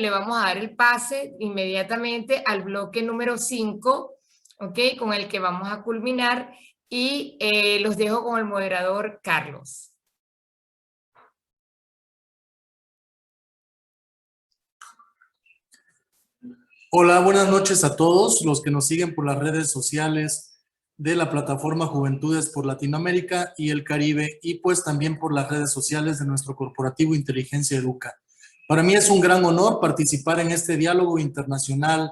le vamos a dar el pase inmediatamente al bloque número 5, ¿ok? Con el que vamos a culminar y los dejo con el moderador Carlos. Hola, buenas noches a todos los que nos siguen por las redes sociales de la plataforma Juventudes por Latinoamérica y el Caribe, y pues también por las redes sociales de nuestro corporativo Inteligencia Educa. Para mí es un gran honor participar en este diálogo internacional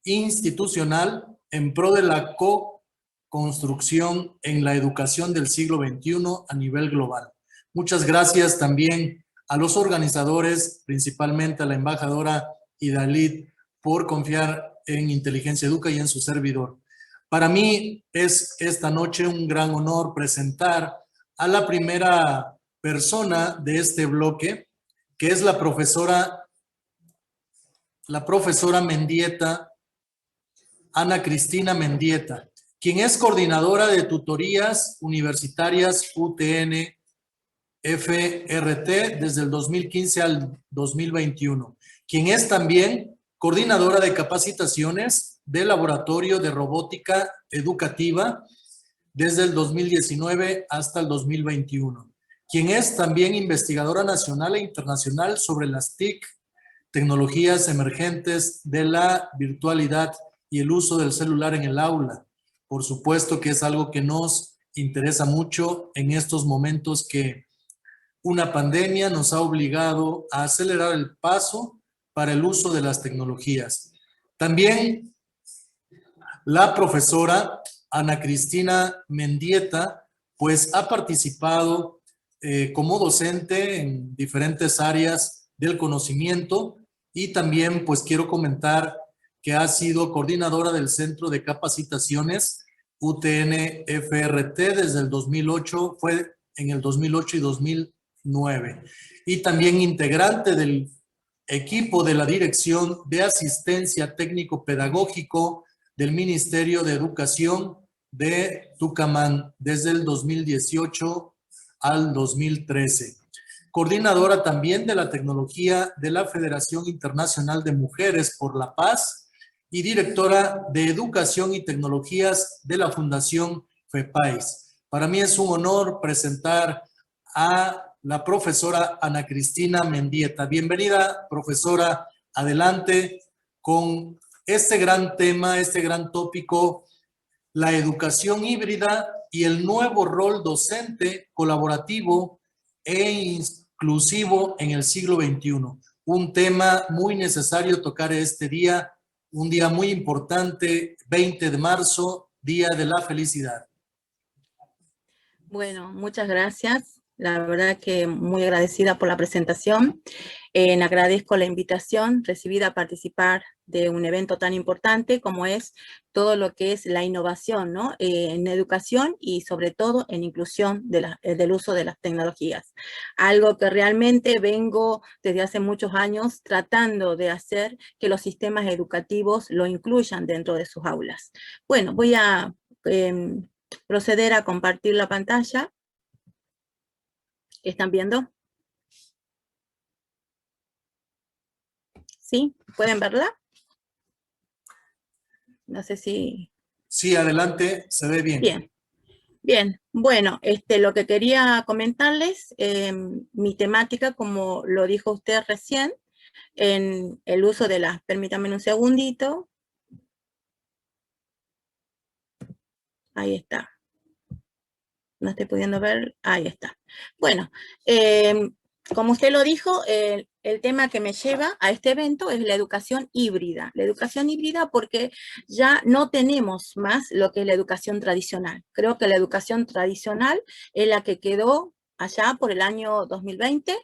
institucional en pro de la co-construcción en la educación del siglo XXI a nivel global. Muchas gracias también a los organizadores, principalmente a la embajadora Idalit, por confiar en Inteligencia Educa y en su servidor. Para mí es esta noche un gran honor presentar a la primera persona de este bloque, que es la profesora Mendieta, Ana Cristina Mendieta, quien es coordinadora de tutorías universitarias UTN FRT desde el 2015 al 2021, quien es también coordinadora de capacitaciones del Laboratorio de Robótica Educativa desde el 2019 hasta el 2021, quien es también investigadora nacional e internacional sobre las TIC, tecnologías emergentes de la virtualidad y el uso del celular en el aula. Por supuesto que es algo que nos interesa mucho en estos momentos que una pandemia nos ha obligado a acelerar el paso para el uso de las tecnologías. También la profesora Ana Cristina Mendieta, pues ha participado como docente en diferentes áreas del conocimiento y también pues quiero comentar que ha sido coordinadora del Centro de Capacitaciones UTN FRT desde el 2008, fue en el 2008 y 2009, y también integrante del equipo de la Dirección de Asistencia Técnico-Pedagógico del Ministerio de Educación de Tucumán desde el 2018 al 2013. Coordinadora también de la tecnología de la Federación Internacional de Mujeres por la Paz y directora de Educación y Tecnologías de la Fundación FEPAIS. Para mí es un honor presentar a la profesora Ana Cristina Mendieta. Bienvenida, profesora. Adelante con este gran tema, este gran tópico, la educación híbrida y el nuevo rol docente colaborativo e inclusivo en el siglo XXI. Un tema muy necesario tocar este día, un día muy importante, 20 de marzo, Día de la Felicidad. Bueno, muchas gracias. La verdad que muy agradecida por la presentación. Agradezco la invitación recibida a participar de un evento tan importante como es todo lo que es la innovación, ¿no? En educación y sobre todo en inclusión del uso de las tecnologías. Algo que realmente vengo desde hace muchos años tratando de hacer que los sistemas educativos lo incluyan dentro de sus aulas. Bueno, voy a proceder a compartir la pantalla. ¿Están viendo? ¿Sí? ¿Pueden verla? No sé si... Sí, adelante, se ve bien. Bien. Bien, bueno, lo que quería comentarles, mi temática, como lo dijo usted recién, en el uso de las... Permítanme un segundito. Ahí está. No estoy pudiendo ver. Ahí está. Bueno, como usted lo dijo, el tema que me lleva a este evento es la educación híbrida. La educación híbrida porque ya no tenemos más lo que es la educación tradicional. Creo que la educación tradicional es la que quedó allá por el año 2020,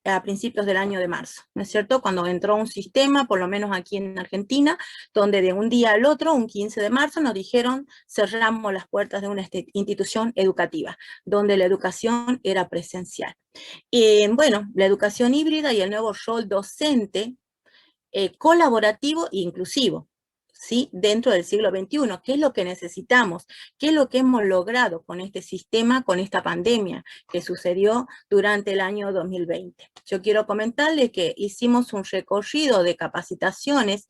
a principios del año de marzo, ¿no es cierto? Cuando entró un sistema, por lo menos aquí en Argentina, donde de un día al otro, un 15 de marzo, nos dijeron cerramos las puertas de una institución educativa, donde la educación era presencial. Y bueno, la educación híbrida y el nuevo rol docente colaborativo e inclusivo. ¿sí? Dentro del siglo XXI. ¿Qué es lo que necesitamos? ¿Qué es lo que hemos logrado con este sistema, con esta pandemia que sucedió durante el año 2020? Yo quiero comentarles que hicimos un recorrido de capacitaciones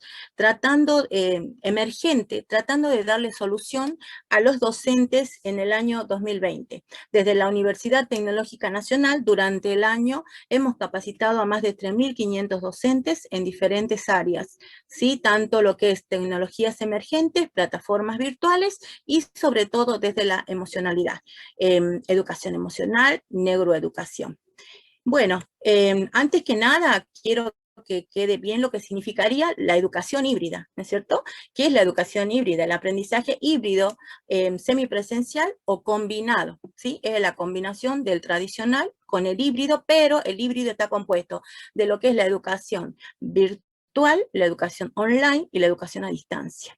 emergente, tratando de darle solución a los docentes en el año 2020. Desde la Universidad Tecnológica Nacional, durante el año, hemos capacitado a más de 3.500 docentes en diferentes áreas, ¿sí? Tanto lo que es tecnologías emergentes, plataformas virtuales y sobre todo desde la emocionalidad, educación emocional, neuroeducación. Bueno, antes que nada quiero que quede bien lo que significaría la educación híbrida, ¿no es cierto? ¿Qué es la educación híbrida? El aprendizaje híbrido, semipresencial o combinado, ¿sí? Es la combinación del tradicional con el híbrido, pero el híbrido está compuesto de lo que es la educación virtual, la educación online y la educación a distancia.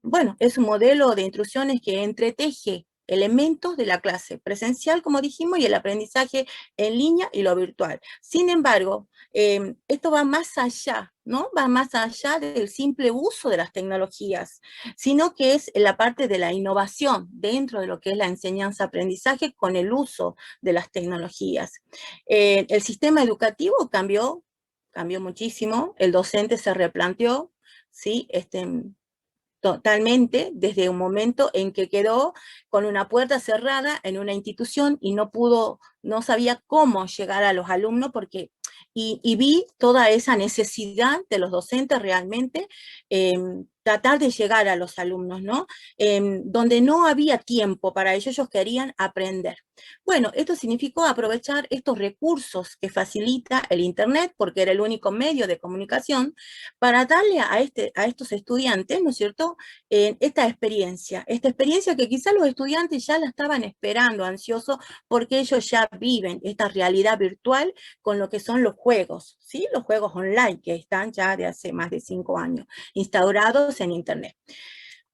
Bueno, es un modelo de instrucciones que entreteje elementos de la clase presencial, como dijimos, y el aprendizaje en línea y lo virtual. Sin embargo, esto va más allá, ¿no? Va más allá del simple uso de las tecnologías, sino que es la parte de la innovación dentro de lo que es la enseñanza-aprendizaje con el uso de las tecnologías. El sistema educativo cambió muchísimo, el docente se replanteó, ¿sí? Totalmente, desde un momento en que quedó con una puerta cerrada en una institución y no sabía cómo llegar a los alumnos y vi toda esa necesidad de los docentes realmente, tratar de llegar a los alumnos, ¿no? Donde no había tiempo para ellos querían aprender. Bueno, esto significó aprovechar estos recursos que facilita el Internet, porque era el único medio de comunicación, para darle a estos estudiantes, ¿no es cierto?, esta experiencia que quizás los estudiantes ya la estaban esperando, ansiosos, porque ellos ya viven esta realidad virtual con lo que son los juegos, ¿sí? Los juegos online que están ya de hace más de 5 años instaurados en Internet.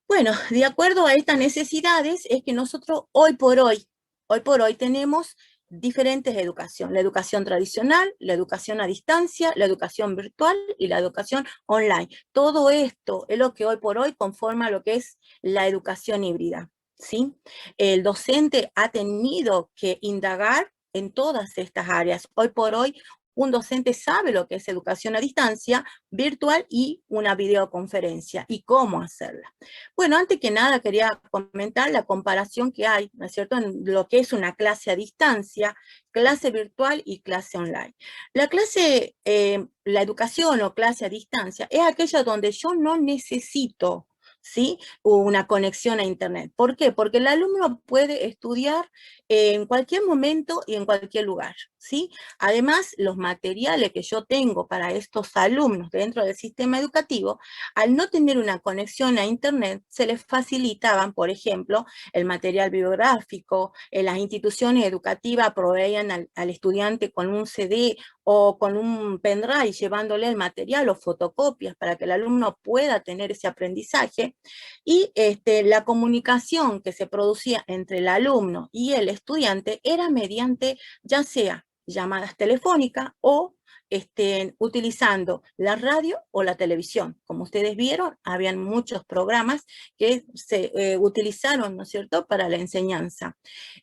Bueno, de acuerdo a estas necesidades es que nosotros hoy por hoy tenemos diferentes educación, la educación tradicional, la educación a distancia, la educación virtual y la educación online. Todo esto es lo que hoy por hoy conforma lo que es la educación híbrida, ¿sí? El docente ha tenido que indagar en todas estas áreas. Hoy por hoy un docente sabe lo que es educación a distancia, virtual y una videoconferencia y cómo hacerla. Bueno, antes que nada quería comentar la comparación que hay, ¿no es cierto?, en lo que es una clase a distancia, clase virtual y clase online. La educación o clase a distancia es aquella donde yo no necesito, ¿sí?, una conexión a Internet. ¿Por qué? Porque el alumno puede estudiar en cualquier momento y en cualquier lugar, ¿sí? Además, los materiales que yo tengo para estos alumnos dentro del sistema educativo, al no tener una conexión a Internet, se les facilitaban, por ejemplo, el material bibliográfico, las instituciones educativas proveían al estudiante con un CD o con un pendrive llevándole el material o fotocopias para que el alumno pueda tener ese aprendizaje, y la comunicación que se producía entre el alumno y el estudiante era mediante ya sea llamadas telefónicas o utilizando la radio o la televisión. Como ustedes vieron, habían muchos programas que se utilizaron, ¿no es cierto?, para la enseñanza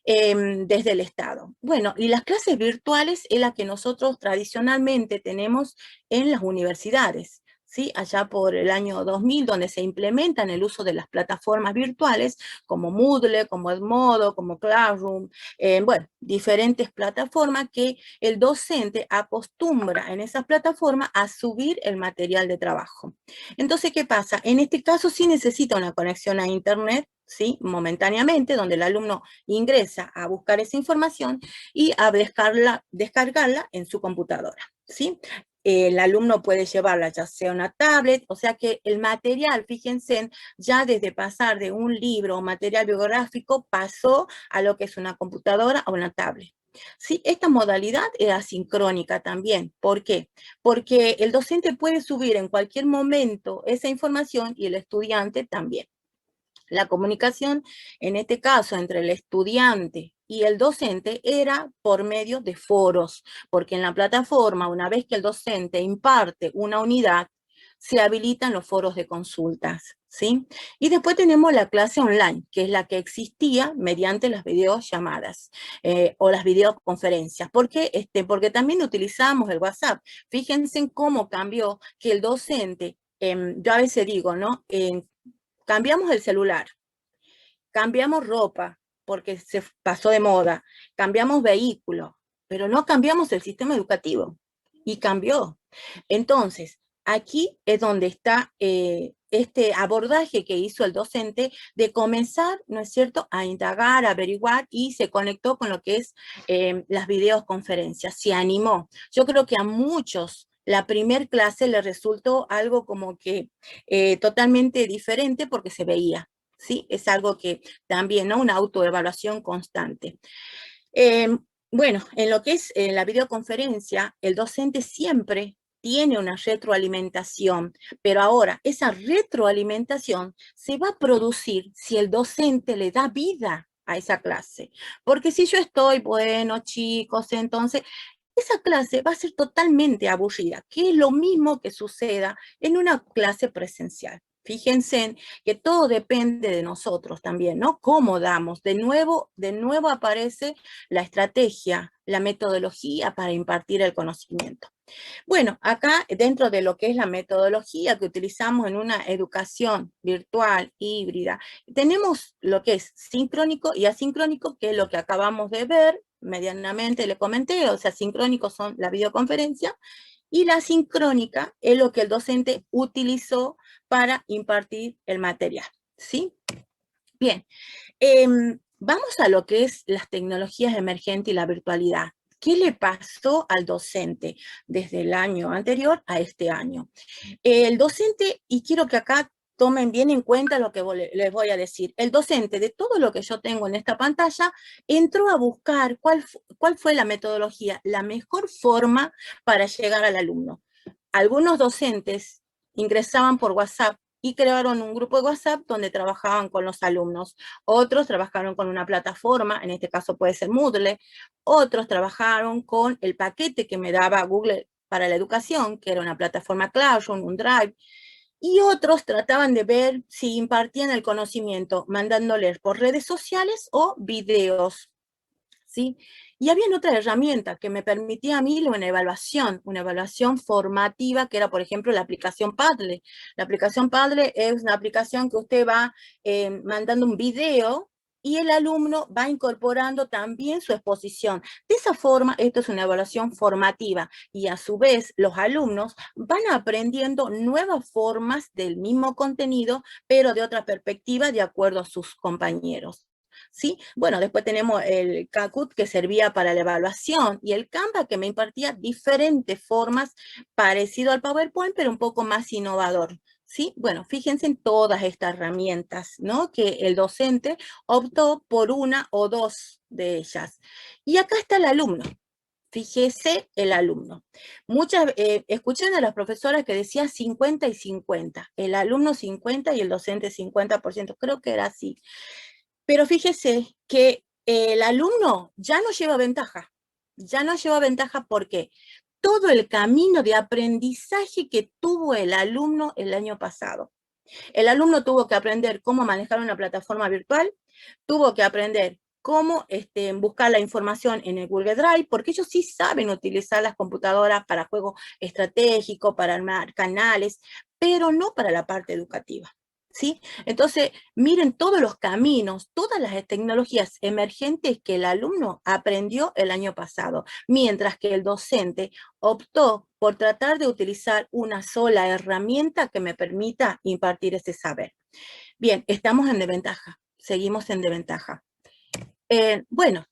desde el Estado. Bueno, y las clases virtuales es la que nosotros tradicionalmente tenemos en las universidades, ¿sí? Allá por el año 2000, donde se implementan el uso de las plataformas virtuales, como Moodle, como Edmodo, como Classroom, bueno, diferentes plataformas que el docente acostumbra en esas plataformas a subir el material de trabajo. Entonces, ¿qué pasa? En este caso sí necesita una conexión a Internet, ¿sí?, momentáneamente, donde el alumno ingresa a buscar esa información y a descargarla en su computadora, ¿sí? El alumno puede llevarla ya sea una tablet, o sea que el material, fíjense, ya desde pasar de un libro o material bibliográfico pasó a lo que es una computadora o una tablet. Sí, esta modalidad es asincrónica también. ¿Por qué? Porque el docente puede subir en cualquier momento esa información y el estudiante también. La comunicación, en este caso, entre el estudiante y el docente era por medio de foros, porque en la plataforma, una vez que el docente imparte una unidad, se habilitan los foros de consultas, ¿sí? Y después tenemos la clase online, que es la que existía mediante las videollamadas o las videoconferencias. ¿Por qué? Porque también utilizamos el WhatsApp. Fíjense en cómo cambió que el docente, yo a veces digo, ¿no? Cambiamos el celular, cambiamos ropa, porque se pasó de moda, cambiamos vehículo, pero no cambiamos el sistema educativo, y cambió. Entonces, aquí es donde está este abordaje que hizo el docente de comenzar, ¿no es cierto?, a indagar, a averiguar, y se conectó con lo que es las videoconferencias, se animó. Yo creo que a muchos la primer clase le resultó algo como que totalmente diferente porque se veía, ¿sí? Es algo que también, ¿no? Una autoevaluación constante. Bueno, en lo que es la videoconferencia, el docente siempre tiene una retroalimentación, pero ahora esa retroalimentación se va a producir si el docente le da vida a esa clase. Porque si yo estoy, bueno, chicos, entonces esa clase va a ser totalmente aburrida, que es lo mismo que suceda en una clase presencial. Fíjense en que todo depende de nosotros también, ¿no? ¿Cómo damos? De nuevo aparece la estrategia, la metodología para impartir el conocimiento. Bueno, acá dentro de lo que es la metodología que utilizamos en una educación virtual, híbrida, tenemos lo que es sincrónico y asincrónico, que es lo que acabamos de ver, medianamente le comenté, o sea, sincrónicos son la videoconferencia, y la sincrónica es lo que el docente utilizó para impartir el material, ¿sí? Bien, vamos a lo que es las tecnologías emergentes y la virtualidad. ¿Qué le pasó al docente desde el año anterior a este año? El docente, y quiero que acá tomen bien en cuenta lo que les voy a decir, el docente de todo lo que yo tengo en esta pantalla entró a buscar cuál fue la metodología, la mejor forma para llegar al alumno. Algunos docentes ingresaban por WhatsApp y crearon un grupo de WhatsApp donde trabajaban con los alumnos. Otros trabajaron con una plataforma, en este caso puede ser Moodle. Otros trabajaron con el paquete que me daba Google para la educación, que era una plataforma Classroom, un Drive. Y otros trataban de ver si impartían el conocimiento, mandándoles por redes sociales o videos, ¿sí? Y había otra herramienta que me permitía a mí una evaluación formativa, que era, por ejemplo, la aplicación Padlet. La aplicación Padlet es una aplicación que usted va mandando un video y el alumno va incorporando también su exposición. De esa forma, esto es una evaluación formativa y a su vez los alumnos van aprendiendo nuevas formas del mismo contenido, pero de otra perspectiva de acuerdo a sus compañeros. ¿Sí? Bueno, después tenemos el Kahoot que servía para la evaluación y el Canva que me impartía diferentes formas parecido al PowerPoint, pero un poco más innovador. ¿Sí? Bueno, fíjense en todas estas herramientas, ¿no? Que el docente optó por una o dos de ellas. Y acá está el alumno. Fíjese el alumno. Escuchan a las profesoras que decían 50 y 50. El alumno 50 y el docente 50%. Creo que era así. Pero fíjese que el alumno ya no lleva ventaja. Ya no lleva ventaja porque todo el camino de aprendizaje que tuvo el alumno el año pasado. El alumno tuvo que aprender cómo manejar una plataforma virtual, tuvo que aprender cómo buscar la información en el Google Drive, porque ellos sí saben utilizar las computadoras para juegos estratégicos, para armar canales, pero no para la parte educativa. ¿Sí? Entonces, miren todos los caminos, todas las tecnologías emergentes que el alumno aprendió el año pasado, mientras que el docente optó por tratar de utilizar una sola herramienta que me permita impartir ese saber. Bien, estamos en desventaja, seguimos en desventaja. Bueno,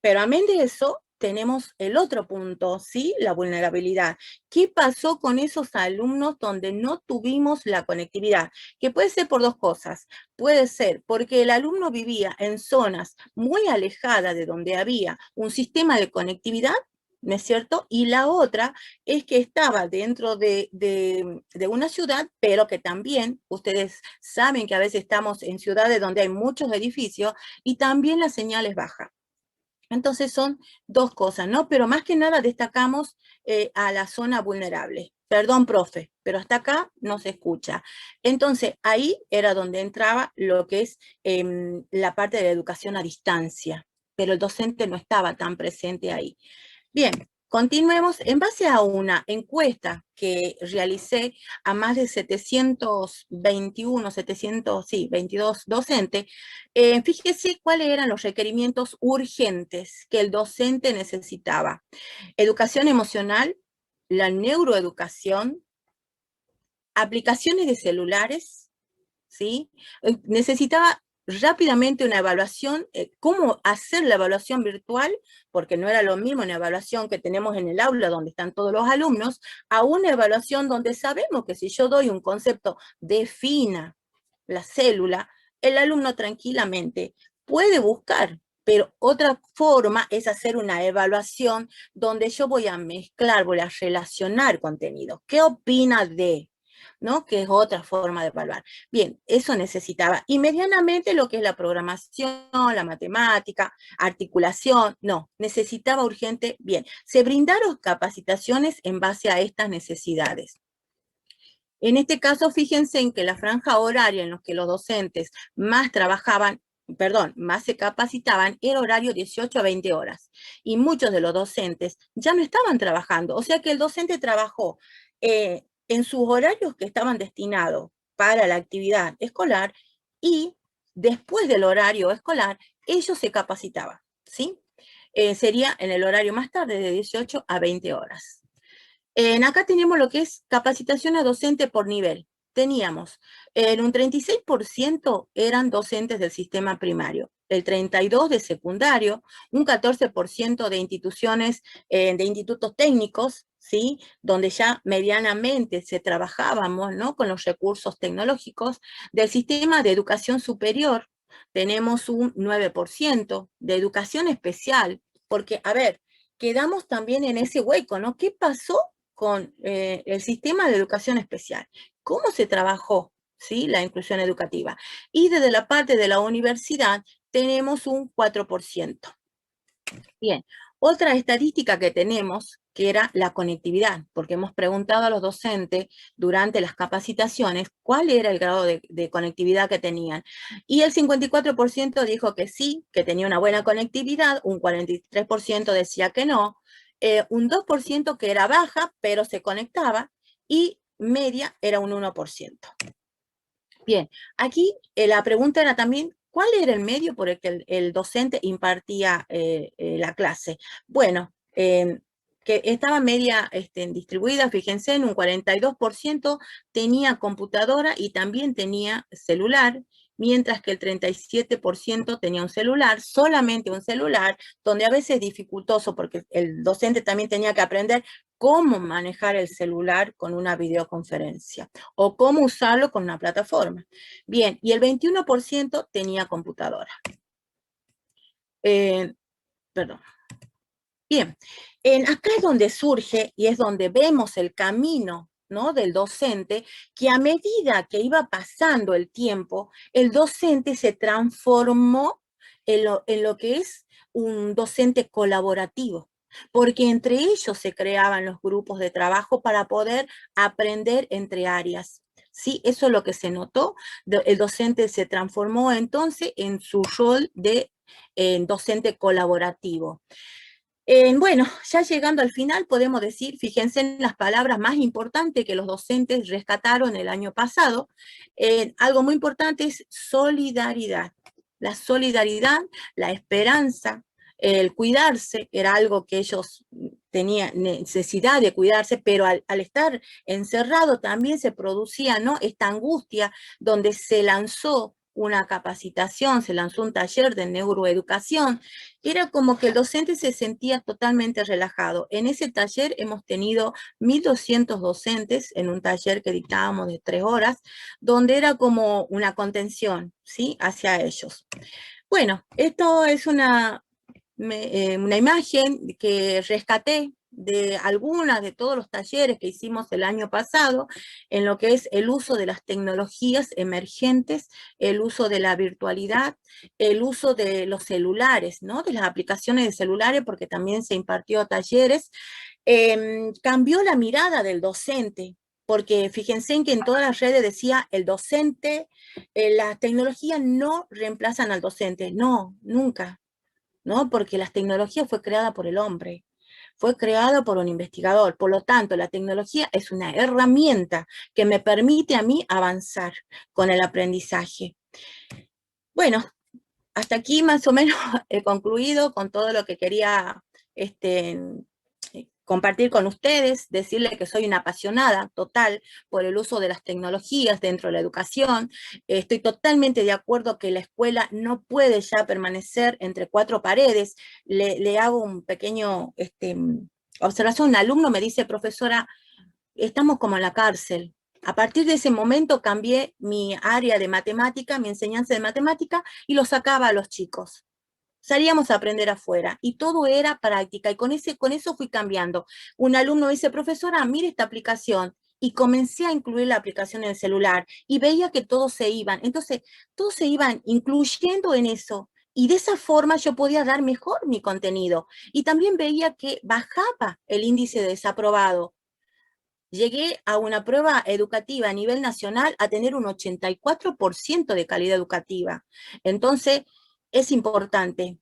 pero amén de eso, tenemos el otro punto, ¿sí? La vulnerabilidad. ¿Qué pasó con esos alumnos donde no tuvimos la conectividad? Que puede ser por dos cosas. Puede ser porque el alumno vivía en zonas muy alejadas de donde había un sistema de conectividad, ¿no es cierto? Y la otra es que estaba dentro de una ciudad, pero que también, ustedes saben que a veces estamos en ciudades donde hay muchos edificios y también la señal es baja. Entonces son dos cosas, ¿no? Pero más que nada destacamos a la zona vulnerable. Perdón, profe. pero hasta acá no se escucha. Entonces, ahí era donde entraba lo que es la parte de la educación a distancia, pero el docente no estaba tan presente ahí. Bien, continuemos. En base a una encuesta que realicé a más de 22 docentes, fíjese cuáles eran los requerimientos urgentes que el docente necesitaba. Educación emocional, la neuroeducación, aplicaciones de celulares, ¿sí? Necesitaba rápidamente una evaluación, cómo hacer la evaluación virtual, porque no era lo mismo una evaluación que tenemos en el aula donde están todos los alumnos, a una evaluación donde sabemos que si yo doy un concepto, defina la célula, el alumno tranquilamente puede buscar, pero otra forma es hacer una evaluación donde yo voy a mezclar, voy a relacionar contenido. ¿Qué opina de? ¿No? Que es otra forma de evaluar. Bien, eso necesitaba. Y medianamente lo que es la programación, la matemática, articulación, no, necesitaba urgente. Bien, se brindaron capacitaciones en base a estas necesidades. En este caso, fíjense en que la franja horaria en la que los docentes más trabajaban, más se capacitaban, era horario 18 a 20 horas. Y muchos de los docentes ya no estaban trabajando. O sea que el docente trabajó en sus horarios que estaban destinados para la actividad escolar y después del horario escolar, ellos se capacitaban, ¿sí? Sería en el horario más tarde, de 18 a 20 horas. Acá tenemos lo que es capacitación a docente por nivel. Teníamos, en un 36% eran docentes del sistema primario, el 32% de secundario, un 14% de instituciones, de institutos técnicos, ¿sí? Donde ya medianamente se trabajábamos, ¿no? Con los recursos tecnológicos. Del sistema de educación superior tenemos un 9% de educación especial, porque, a ver, quedamos también en ese hueco, ¿no? ¿Qué pasó con el sistema de educación especial? ¿Cómo se trabajó, ¿sí? La inclusión educativa? Y desde la parte de la universidad tenemos un 4%. Bien, otra estadística que tenemos, que era la conectividad, porque hemos preguntado a los docentes durante las capacitaciones cuál era el grado de conectividad que tenían. Y el 54% dijo que sí, que tenía una buena conectividad, un 43% decía que no, un 2% que era baja, pero se conectaba, y media era un 1%. Bien, aquí la pregunta era también, ¿cuál era el medio por el que el docente impartía la clase? Bueno, que estaba media distribuida, fíjense, en un 42% tenía computadora y también tenía celular, mientras que el 37% tenía un celular, solamente un celular, donde a veces es dificultoso porque el docente también tenía que aprender cómo manejar el celular con una videoconferencia o cómo usarlo con una plataforma. Bien, y el 21% tenía computadora. Perdón. Bien, acá es donde surge y es donde vemos el camino, ¿no? Del docente, que a medida que iba pasando el tiempo, el docente se transformó en lo que es un docente colaborativo, porque entre ellos se creaban los grupos de trabajo para poder aprender entre áreas. Sí, eso es lo que se notó. El docente se transformó entonces en su rol de docente colaborativo. Bueno, ya llegando al final podemos decir, fíjense en las palabras más importantes que los docentes rescataron el año pasado. Algo muy importante es solidaridad. La solidaridad, la esperanza, el cuidarse, era algo que ellos tenían necesidad de cuidarse, pero al estar encerrado también se producía, ¿no?, esta angustia, donde se lanzó una capacitación, se lanzó un taller de neuroeducación. Era como que el docente se sentía totalmente relajado. En ese taller hemos tenido 1.200 docentes en un taller que dictábamos de 3 horas, donde era como una contención, ¿sí?, hacia ellos. Bueno, esto es una imagen que rescaté de algunas de todos los talleres que hicimos el año pasado, en lo que es el uso de las tecnologías emergentes, el uso de la virtualidad, el uso de los celulares, ¿no?, de las aplicaciones de celulares, porque también se impartió talleres. Cambió la mirada del docente, porque fíjense en que en todas las redes decía el docente, las tecnologías no reemplazan al docente, no, nunca, ¿no? Porque las tecnologías fue creada por el hombre, fue creada por un investigador, por lo tanto la tecnología es una herramienta que me permite a mí avanzar con el aprendizaje. Bueno, hasta aquí más o menos he concluido con todo lo que quería compartir con ustedes, decirles que soy una apasionada total por el uso de las tecnologías dentro de la educación. Estoy totalmente de acuerdo que la escuela no puede ya permanecer entre cuatro paredes. Le hago un pequeño observación. Un alumno me dice, profesora, estamos como en la cárcel. A partir de ese momento cambié mi área de matemática, mi enseñanza de matemática, y lo sacaba a los chicos. Salíamos a aprender afuera y todo era práctica y con eso fui cambiando. Un alumno dice, profesora, mire esta aplicación, y comencé a incluir la aplicación en el celular y veía que todos se iban. Entonces, todos se iban incluyendo en eso y de esa forma yo podía dar mejor mi contenido. Y también veía que bajaba el índice de desaprobado. Llegué a una prueba educativa a nivel nacional a tener un 84% de calidad educativa. Entonces, es importante.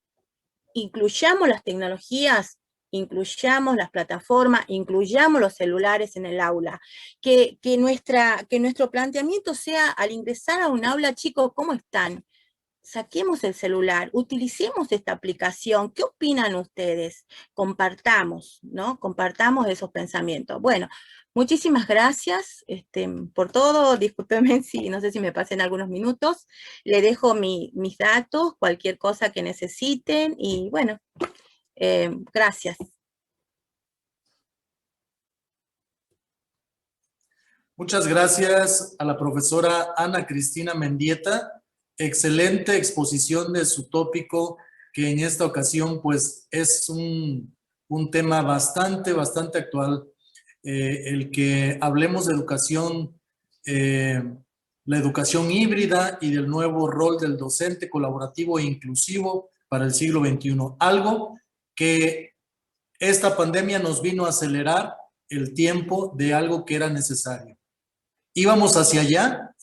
Incluyamos las tecnologías, incluyamos las plataformas, incluyamos los celulares en el aula. Que nuestro planteamiento sea, al ingresar a un aula, chicos, ¿cómo están? Saquemos el celular, utilicemos esta aplicación. ¿Qué opinan ustedes? Compartamos, ¿no? Compartamos esos pensamientos. Bueno, muchísimas gracias por todo. Discúlpenme si no sé si me pasen algunos minutos. Le dejo mis datos, cualquier cosa que necesiten y bueno, gracias. Muchas gracias a la profesora Ana Cristina Mendieta. Excelente exposición de su tópico, que en esta ocasión pues es un tema bastante actual. El que hablemos de educación, la educación híbrida y del nuevo rol del docente colaborativo e inclusivo para el siglo XXI. Algo que esta pandemia nos vino a acelerar el tiempo de algo que era necesario. Íbamos hacia allá,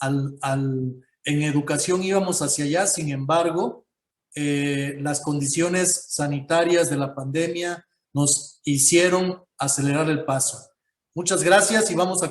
en educación íbamos hacia allá, sin embargo, las condiciones sanitarias de la pandemia nos hicieron acelerar el paso. Muchas gracias y vamos a